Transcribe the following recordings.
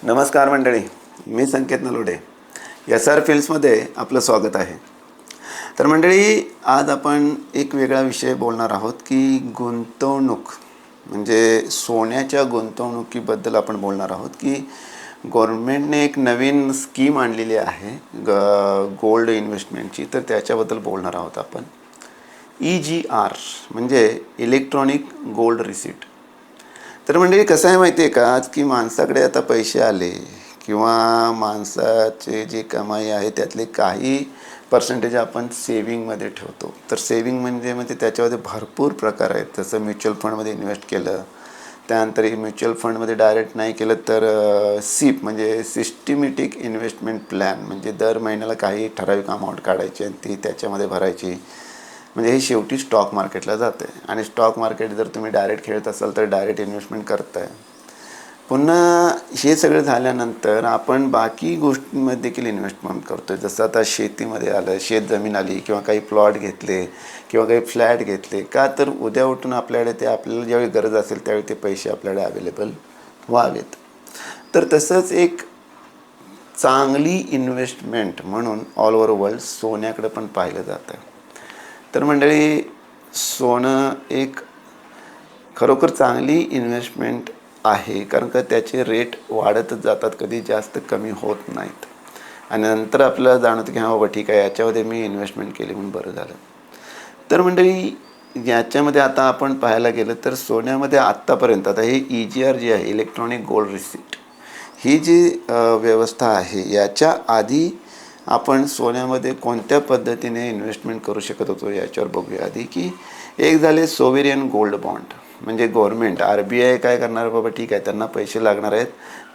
नमस्कार मंडळी, मी संकेत नलोडे. SR फिल्म्समध्ये आपलं स्वागत आहे. तर मंडळी, आज आपण एक वेगळा विषय बोलणार आहोत की गुंतवणूक म्हणजे सोन्याच्या गुंतवणुकीबद्दल आपण बोलणार आहोत. की गव्हर्नमेंटने एक नवीन स्कीम आणलेली आहे गोल्ड इन्व्हेस्टमेंटची, तर त्याच्याबद्दल बोलणार आहोत आपण. EGR म्हणजे इलेक्ट्रॉनिक गोल्ड रिसीट. तर म्हणजे कसं आहे माहिती आहे का, आज की माणसाकडे आता पैसे आले किंवा माणसाचे जे कमाई आहे त्यातले काही पर्सेंटेज आपण सेविंगमध्ये ठेवतो. तर सेविंग म्हणजे त्याच्यामध्ये भरपूर प्रकार आहेत. जसं म्युच्युअल फंडमध्ये इन्व्हेस्ट केलं, त्यानंतर म्युच्युअल फंडमध्ये डायरेक्ट नाही केलं तर SIP म्हणजे सिस्टमॅटिक इन्व्हेस्टमेंट प्लॅन, म्हणजे दर महिन्याला काही ठराविक अमाऊंट काढायची आणि ती त्याच्यामध्ये भरायची. म्हणजे हे शेवटी स्टॉक मार्केटला जातं आहे. आणि स्टॉक मार्केट जर तुम्ही डायरेक्ट खेळत असाल तर डायरेक्ट इन्व्हेस्टमेंट करताय. पुन्हा हे सगळं झाल्यानंतर आपण बाकी गोष्टींमध्ये देखील इन्व्हेस्टमेंट करतो आहे. जसं आता शेतीमध्ये आलं, शेतजमीन आली किंवा काही प्लॉट घेतले किंवा काही फ्लॅट घेतले का, तर उद्या उठून आपल्याकडे ते आपल्याला ज्यावेळी गरज असेल त्यावेळी ते पैसे आपल्याकडे अवेलेबल व्हावेत. तर तसंच एक चांगली इन्व्हेस्टमेंट म्हणून ऑल ओव्हर वर्ल्ड सोन्याकडे पण पाहिलं जातं. तर मंडळी, सोनं एक खरोखर चांगली इन्व्हेस्टमेंट आहे, कारण का त्याचे रेट वाढतच जातात, कधी जास्त कमी होत नाहीत. आणि नंतर आपल्याला जाणवतं की हां बाबा ठीक आहे, याच्यामध्ये मी इन्व्हेस्टमेंट केली म्हणून बरं झालं. तर मंडळी, याच्यामध्ये आता आपण पाहायला गेलं तर सोन्यामध्ये आत्तापर्यंत आता हे EGR जे आहे इलेक्ट्रॉनिक गोल्ड रिसीट, ही जी व्यवस्था आहे याच्या आधी आपण सोन्यामध्ये कोणत्या पद्धतीने इन्व्हेस्टमेंट करू शकत होतो याच्यावर बघूया आधी. की एक झाले सोवेरियन गोल्ड बॉन्ड, म्हणजे गव्हर्नमेंट RBI काय करणार, बाबा ठीक आहे त्यांना पैसे लागणार आहेत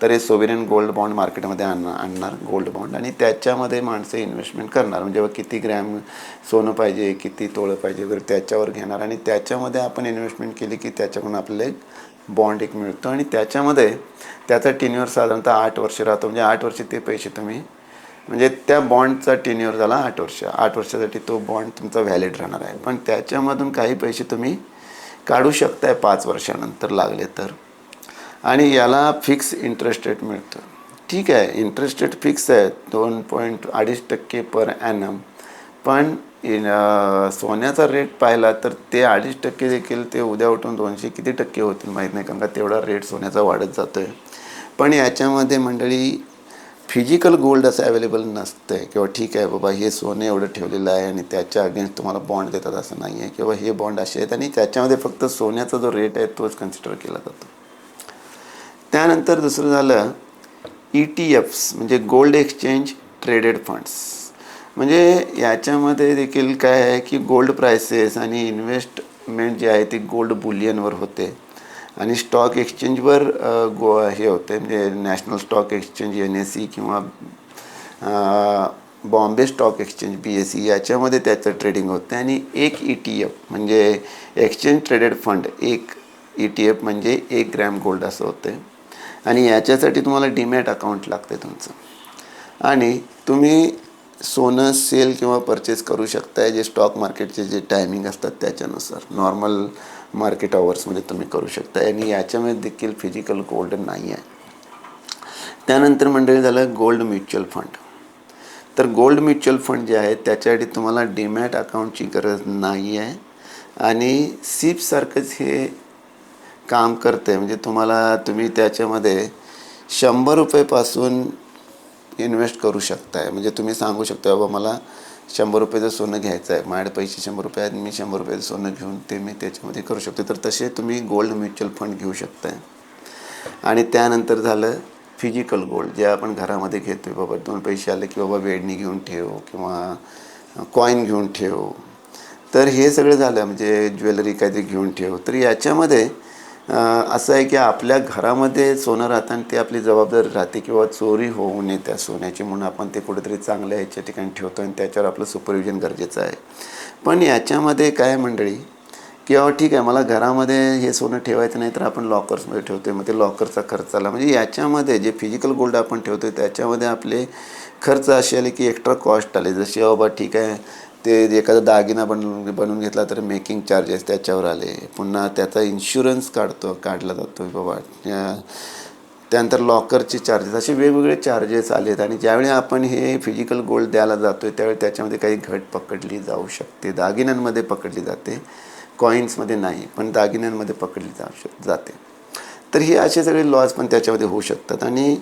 तर हे सोवेरियन गोल्ड बॉन्ड मार्केटमध्ये आणणार गोल्ड बॉन्ड, आणि त्याच्यामध्ये माणसं इन्व्हेस्टमेंट करणार. म्हणजे किती ग्रॅम सोनं पाहिजे, किती तोळं पाहिजे वगैरे त्याच्यावर घेणार, आणि त्याच्यामध्ये आपण इन्व्हेस्टमेंट केली की त्याच्याकडून आपल्याला एक बॉन्ड एक मिळतो. आणि त्याच्यामध्ये त्याचा टेन्युअर साधारणतः 8 वर्ष राहतो. म्हणजे 8 वर्ष ते पैसे तुम्ही, म्हणजे त्या बॉन्डचा टेन्युअर झाला 8 वर्ष. 8 वर्षासाठी तो बॉन्ड तुमचा व्हॅलिड राहणार आहे. पण त्याच्यामधून काही पैसे तुम्ही काढू शकताय 5 वर्षानंतर लागले तर. आणि याला फिक्स इंटरेस्ट रेट मिळतं. ठीक आहे, इंटरेस्ट रेट फिक्स आहे 2.2% पर ॲनम. पण सोन्याचा रेट पाहिला तर ते 2.5% देखील ते उद्या उठून 200 किती टक्के होतील माहीत नाही, कारण का तेवढा रेट सोन्याचा वाढत जातो आहे. पण याच्यामध्ये मंडळी फिजिकल गोल्ड असं अवेलेबल नसतं आहे, किंवा ठीक आहे बाबा हे सोनं एवढं ठेवलेलं आहे आणि त्याच्या अगेन्स्ट तुम्हाला बॉन्ड देतात असं नाही आहे, किंवा हे बॉन्ड असे आहेत आणि त्याच्यामध्ये फक्त सोन्याचा जो रेट आहे तोच कन्सिडर केला जातो. त्यानंतर दुसरं झालं ETFs म्हणजे गोल्ड एक्सचेंज ट्रेडेड फंड्स. म्हणजे याच्यामध्ये देखील काय आहे की गोल्ड प्राइसेस आणि इन्व्हेस्टमेंट जे आहे ती गोल्ड बुलियनवर होते आणि स्टॉक एक्सचेंजवर हे होते, म्हणजे नॅशनल स्टॉक एक्सचेंज NSE किंवा बॉम्बे स्टॉक एक्सचेंज BSE याच्यामध्ये त्याचं ट्रेडिंग होते. आणि एक ETF म्हणजे एक्सचेंज ट्रेडेड फंड, एक ETF म्हणजे 1 ग्रॅम गोल्ड असं होते. आणि याच्यासाठी तुम्हाला डीमॅट अकाउंट लागते तुमचं, आणि तुम्ही सोनं सेल किंवा परचेस करू शकताय जे स्टॉक मार्केटचे जे टायमिंग असतात त्याच्यानुसार. नॉर्मल मार्केट आवर्समध्ये तुम्ही करू शकता, आणि याच्यामध्ये देखील फिजिकल गोल्ड नाही आहे. त्यानंतर मंडळी झालं गोल्ड म्युच्युअल फंड. तर गोल्ड म्युच्युअल फंड जे आहे त्याच्यासाठी तुम्हाला डीमॅट अकाउंटची गरज नाही आहे, आणि SIP सारखंच हे काम करते. म्हणजे तुम्ही त्याच्यामध्ये 100 रुपयेपासून इन्व्हेस्ट करू शकताय. म्हणजे तुम्ही सांगू शकता बाबा मला 100 रुपयाचं सोनं घ्यायचं आहे, माझ्याकडे पैसे 100 रुपये आहेत, मी 100 रुपयाचं सोनं घेऊन ते मी त्याच्यामध्ये करू शकतो. तर तसे तुम्ही गोल्ड म्युच्युअल फंड घेऊ शकताय. आणि त्यानंतर झालं फिजिकल गोल्ड, जे आपण घरामध्ये घेतो आहे. बाबा 2 पैसे आले की बाबा वेडणी घेऊन ठेव किंवा कॉईन घेऊन ठेव. तर हे सगळं झालं, म्हणजे ज्वेलरी काहीतरी घेऊन ठेव. तर याच्यामध्ये असं आहे की आपल्या घरामध्ये सोनं राहतं आणि ते आपली जबाबदारी राहते, किंवा चोरी होऊ नये त्या सोन्याची, म्हणून आपण ते कुठेतरी चांगल्या ह्याच्या ठिकाणी ठेवतो आणि त्याच्यावर आपलं सुपरविजन गरजेचं आहे. पण याच्यामध्ये काय मंडळी, किंवा ठीक आहे मला घरामध्ये हे सोनं ठेवायचं नाही तर आपण लॉकर्समध्ये ठेवतो आहे, मग ते लॉकरचा खर्च आला. म्हणजे याच्यामध्ये जे फिजिकल गोल्ड आपण ठेवतो आहे त्याच्यामध्ये आपले खर्च असे आले की एक्स्ट्रा कॉस्ट आले. जसे बाबा ठीक आहे ते एखादा दागिना बनवून घेतला तर मेकिंग चार्जेस त्याच्यावर आले. पुन्हा त्याचा इन्शुरन्स काढला जातो बाबा, त्यानंतर लॉकरचे चार्जेस, असे वेगवेगळे चार्जेस आलेत. आणि ज्यावेळी आपण हे फिजिकल गोल्ड द्यायला जातो आहे त्यावेळी त्याच्यामध्ये काही घट पकडली जाऊ शकते. दागिन्यांमध्ये पकडली जाते, कॉईन्समध्ये नाही, पण दागिन्यांमध्ये पकडली जाते. तर हे असे सगळे लॉस पण त्याच्यामध्ये होऊ शकतात. आणि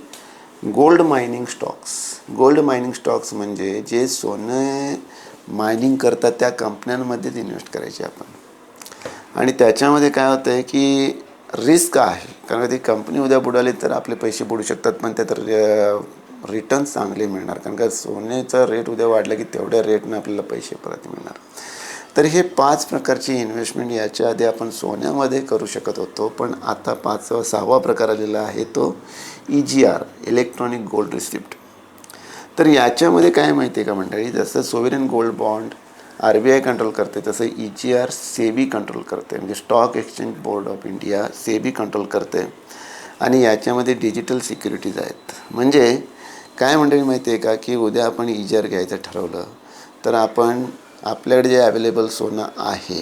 गोल्ड मायनिंग स्टॉक्स म्हणजे जे सोनं मायनिंग करतात त्या कंपन्यांमध्येच इन्व्हेस्ट करायचे आपण. आणि त्याच्यामध्ये काय होतं आहे की रिस्क आहे, कारण ती कंपनी उद्या बुडाली तर आपले पैसे बुडू शकतात, पण त्यात रिटर्न्स चांगले मिळणार, कारण का सोन्याचा रेट उद्या वाढला की तेवढ्या रेटनं आपल्याला पैसे परत मिळणार. तर हे 5 प्रकारची इन्व्हेस्टमेंट याच्या आधी आपण सोन्यामध्ये करू शकत होतो, पण आता 6वा प्रकार आलेला आहे तो EGR, इलेक्ट्रॉनिक गोल्ड रिसिप्ट. तर याच्यामध्ये काय माहिती आहे का मंडळी, जसं सोव्हरेन गोल्ड बॉन्ड RBI कंट्रोल करते, तसं EGR सेबी कंट्रोल करते, म्हणजे stock exchange board of India SEBI control करते. आणि याच्यामध्ये डिजिटल सिक्युरिटीज आहेत. म्हणजे काय मंडळी माहिती आहे का, की उद्या आपण EGR घ्यायचं ठरवलं तर आपण आपल्याकडे जे अवेलेबल सोनं आहे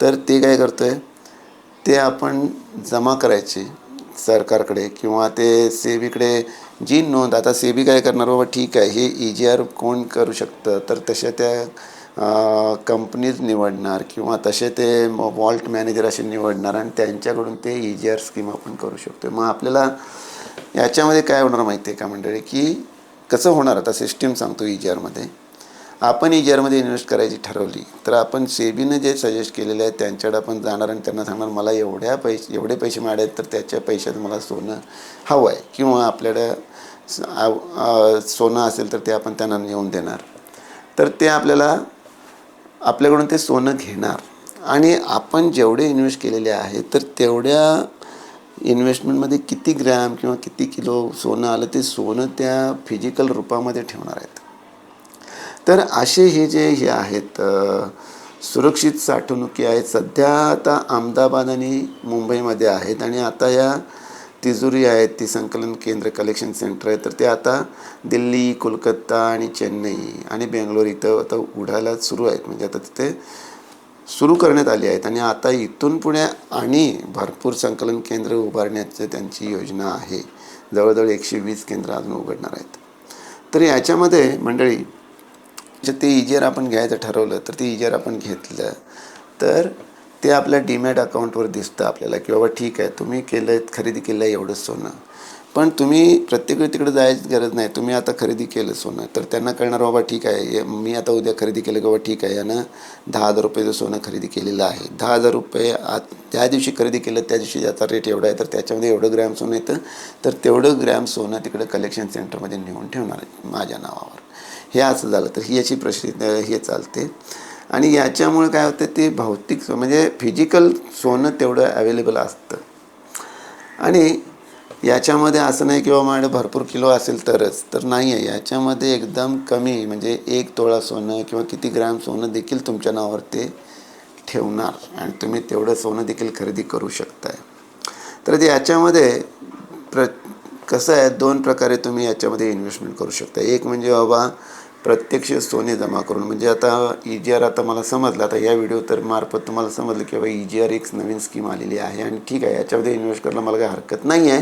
तर ते काय करतो आहे, ते आपण जमा करायचे सरकारकडे किंवा ते सेबीकडे. जी नोंद आता सेबी काय करणार, बाबा ठीक आहे हे EGR कोण करू शकतं, तर तशा त्या कंपनीज निवडणार किंवा तसे ते वॉल्ट मॅनेजर असे निवडणार आणि त्यांच्याकडून ते EGR स्कीम आपण करू शकतो. मग आपल्याला याच्यामध्ये काय होणार माहिती आहे का मंडळी, की कसं होणार, आता सिस्टीम सांगतो. EGRमध्ये आपण EGRमध्ये इन्व्हेस्ट करायची ठरवली तर आपण सेबीनं जे सजेस्ट केलेले आहे त्यांच्याकडे आपण जाणार आणि त्यांना सांगणार मला एवढे पैसे मिळाले आहेत तर त्याच्या पैशात मला सोनं हवं आहे, किंवा आपल्याकडं सोनं असेल तर ते आपण त्यांना नेऊन देणार. तर ते आपल्याकडून ते सोनं घेणार आणि आपण जेवढे इन्व्हेस्ट केलेले आहे तर तेवढ्या इन्व्हेस्टमेंटमध्ये किती ग्रॅम किंवा किती किलो सोनं आलं ते सोनं त्या फिजिकल रूपामध्ये ठेवणार आहेत. तर असे हे आहेत सुरक्षित साठवणुकी आहेत. सध्या आता अहमदाबाद आणि मुंबईमध्ये आहेत आणि आता या तिजोरी आहेत, ती संकलन केंद्र कलेक्शन सेंटर आहे, तर ते आता दिल्ली, कोलकाता आणि चेन्नई आणि बेंगलोर इथं आता उडायला सुरू आहेत. म्हणजे आता तिथे सुरू करण्यात आली आहेत आणि आता इथून पुढे आणि भरपूर संकलन केंद्र उभारण्याचं त्यांची योजना आहे. जवळजवळ 120 केंद्र अजून उघडणार आहेत. तर याच्यामध्ये मंडळी जर ते EGR आपण घ्यायचं ठरवलं तर ते EGR आपण घेतलं तर ते आपल्या डीमॅट अकाउंटवर दिसतं आपल्याला की बाबा ठीक आहे तुम्ही खरेदी केलं आहे एवढं सोनं, पण तुम्ही प्रत्येक वेळी तिकडे जायची गरज नाही. तुम्ही आता खरेदी केलं सोनं तर त्यांना कळणार बाबा ठीक आहे मी आता उद्या खरेदी केलं, बाबा ठीक आहे यानं 10,000 रुपयेचं सोनं खरेदी केलेलं आहे. 10,000 रुपये त्या दिवशी खरेदी केलं त्या दिवशी याचा रेट एवढा आहे तर त्याच्यामध्ये एवढं ग्रॅम सोनं येतं, तर तेवढं ग्रॅम सोनं तिकडं कलेक्शन सेंटरमध्ये नेऊन ठेवणार आहे माझ्या नावावर. हे असं झालं तर ही याची हे चालते. आणि याच्यामुळे काय होतं ते भौतिक म्हणजे फिजिकल सोनं तेवढं अवेलेबल असतं. आणि याच्यामध्ये असं नाही किंवा माझ्याकडे भरपूर किलो असेल तरच, तर नाही आहे. याच्यामध्ये एकदम कमी म्हणजे 1 तोळा सोनं किंवा किती ग्रॅम सोनं देखील तुमच्या नावावर ते ठेवणार आणि तुम्ही तेवढं सोनं देखील खरेदी करू शकताय. तर याच्यामध्ये कसं आहे 2 प्रकारे तुम्ही याच्यामध्ये इन्व्हेस्टमेंट करू शकता. एक म्हणजे बाबा प्रत्यक्ष सोने जमा करून, म्हणजे आता EGR आता मला समजलं, आता या व्हिडिओ तर मार्फत तुम्हाला समजलं की बाबा EGR एक नवीन स्कीम आलेली आहे आणि ठीक आहे याच्यामध्ये इन्व्हेस्ट करायला मला काही हरकत नाही आहे.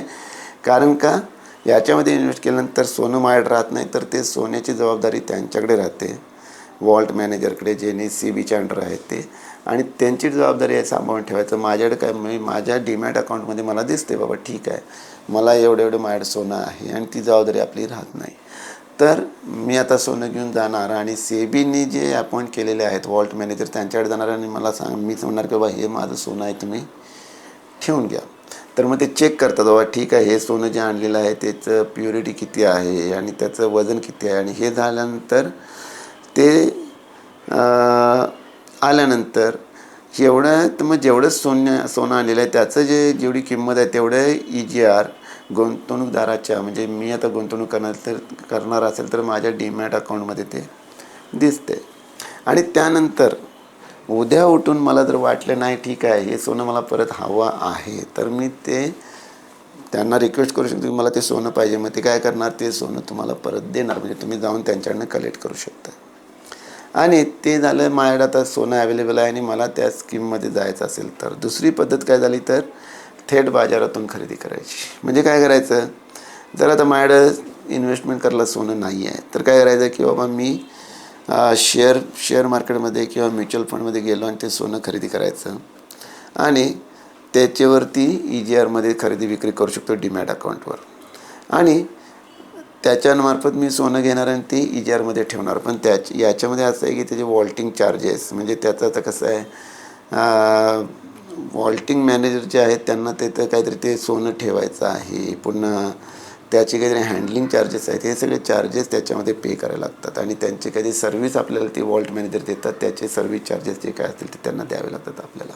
कारण का याच्यामध्ये इन्व्हेस्ट केल्यानंतर सोनं माझ्याकडे राहत नाही, तर ते सोन्याची जबाबदारी त्यांच्याकडे राहते, वॉल्ट मॅनेजरकडे, जे सेबीच्या अंडर आहेत ते, आणि त्यांची जबाबदारी आहे सांभाळून ठेवायचं. माझ्याकडे काय मी माझ्या डीमॅट अकाउंटमध्ये मला दिसते बाबा ठीक आहे मला एवढं माझ्याकडे सोनं आहे आणि ती जबाबदारी आपली राहत नाही. तर मी आता सोनं घेऊन जाणार आणि सेबीने जे अपॉइंट केलेले आहेत वॉल्ट मॅनेजर त्यांच्याकडे जाणार आणि मी सांगणार की बाबा हे माझं सोनं आहे तुम्ही ठेवून घ्या. तर मग ते चेक करतात बाबा ठीक आहे हे सोनं जे आणलेलं आहे त्याचं प्युरिटी किती आहे आणि त्याचं वजन किती आहे. आणि हे झाल्यानंतर ते आल्यानंतर एवढं तर मग जेवढं सोनं आणलेलं आहे त्याचं जेवढी किंमत आहे तेवढं EGR गुंतवणूकदाराच्या, म्हणजे मी आता गुंतवणूक करणार असेल तर माझ्या डीमॅट अकाउंटमध्ये ते दिसते. आणि त्यानंतर उद्या उठून मला जर वाटलं नाही ठीक आहे हे सोनं मला परत हवं आहे तर मी ते त्यांना रिक्वेस्ट करू शकतो की मला ते सोनं पाहिजे. मग ते काय करणार ते सोनं तुम्हाला परत देणार, म्हणजे तुम्ही जाऊन त्यांच्याकडनं कलेक्ट करू शकता. आणि ते झालं माझ्याकडे आता सोनं अवेलेबल आहे आणि मला त्या स्कीममध्ये जायचं असेल तर. दुसरी पद्धत काय झाली तर थेट बाजारातून खरेदी करायची. म्हणजे काय करायचं, जर आता माझ्याकडं इन्व्हेस्टमेंट करायला सोनं नाही आहे तर काय करायचं की बाबा मी शेअर मार्केटमध्ये किंवा म्युच्युअल फंडमध्ये गेलो आणि ते सोनं खरेदी करायचं आणि त्याच्यावरती EGRमध्ये खरेदी विक्री करू शकतो डीमॅट अकाउंटवर. आणि त्याच्यामार्फत मी सोनं घेणार आणि ते EGRमध्ये ठेवणार. पण याच्यामध्ये असं आहे की त्याचे वॉल्टिंग चार्जेस, म्हणजे त्याचं आता कसं आहे, वॉल्टिंग मॅनेजर जे आहेत त्यांना तिथं काहीतरी ते सोनं ठेवायचं आहे, पुन्हा त्याचे काहीतरी हँडलिंग चार्जेस आहेत, हे सगळे चार्जेस त्याच्यामध्ये पे करायला लागतात. आणि त्यांचे काही सर्व्हिस आपल्याला ते वॉल्ट मॅनेजर देतात, त्याचे सर्व्हिस चार्जेस जे काय असतील ते त्यांना द्यावे लागतात आपल्याला.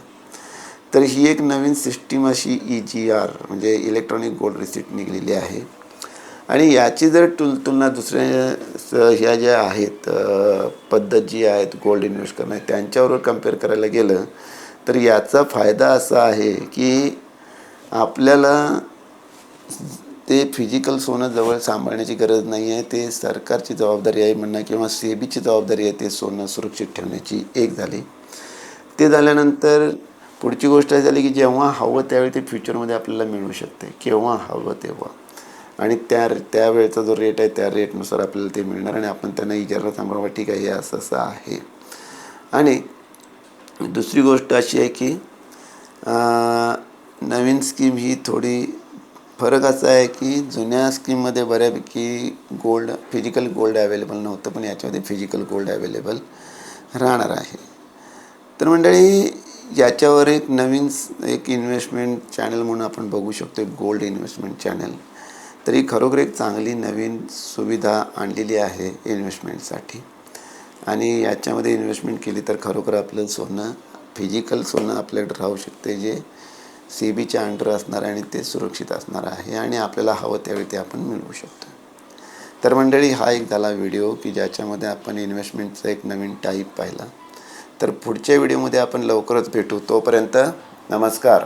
तर ही एक नवीन सिस्टीम अशी EGR म्हणजे इलेक्ट्रॉनिक गोल्ड रिसिप्ट निघालेली आहे. आणि याची जर तुलना दुसऱ्या ह्या ज्या आहेत पद्धत जी आहेत गोल्ड इन्व्हेस्ट करणं त्यांच्याबरोबर कम्पेअर करायला गेलं तर याचा फायदा असा आहे की आपल्याला ते फिजिकल सोनं जवळ सांभाळण्याची गरज नाही आहे. ते सरकारची जबाबदारी आहे म्हणणं किंवा SEBीची जबाबदारी आहे ते सोनं सुरक्षित ठेवण्याची, एक झाली. ते झाल्यानंतर पुढची गोष्ट झाली की जेव्हा हवं त्यावेळी ते फ्युचरमध्ये आपल्याला मिळू शकते, केव्हा हवं तेव्हा. आणि त्यावेळेचा जो रेट आहे त्या रेटनुसार आपल्याला ते मिळणार आणि आपण त्यांना EGRला सांभाळा ठीक आहे हे असं असं आहे. आणि दुसरी गोष्ट अशी आहे की नवीन स्कीम ही थोडी फरक असा आहे की जुन्या स्कीममध्ये बऱ्यापैकी फिजिकल गोल्ड अवेलेबल नव्हतं, पण याच्यामध्ये फिजिकल गोल्ड अवेलेबल राहणार आहे. तर मंडळी याच्यावर एक नवीन एक इन्व्हेस्टमेंट चॅनल म्हणून आपण बघू शकतो, गोल्ड इन्व्हेस्टमेंट चॅनल. तर ही खरोखर एक चांगली नवीन सुविधा आणलेली आहे इन्व्हेस्टमेंटसाठी. आणि याच्यामध्ये इन्व्हेस्टमेंट केली तर खरोखर आपलं सोनं, फिजिकल सोनं आपल्याकडे राहू शकते, जे SEBीच्या अंडर असणार आहे आणि ते सुरक्षित असणार आहे आणि आपल्याला हवं त्यावेळी ते आपण मिळवू शकतो. तर मंडळी हा एक झाला व्हिडिओ की ज्याच्यामध्ये आपण इन्व्हेस्टमेंटचा एक नवीन टाईप पाहिला. तर पुढच्या व्हिडिओमध्ये आपण लवकरच भेटू. तोपर्यंत नमस्कार.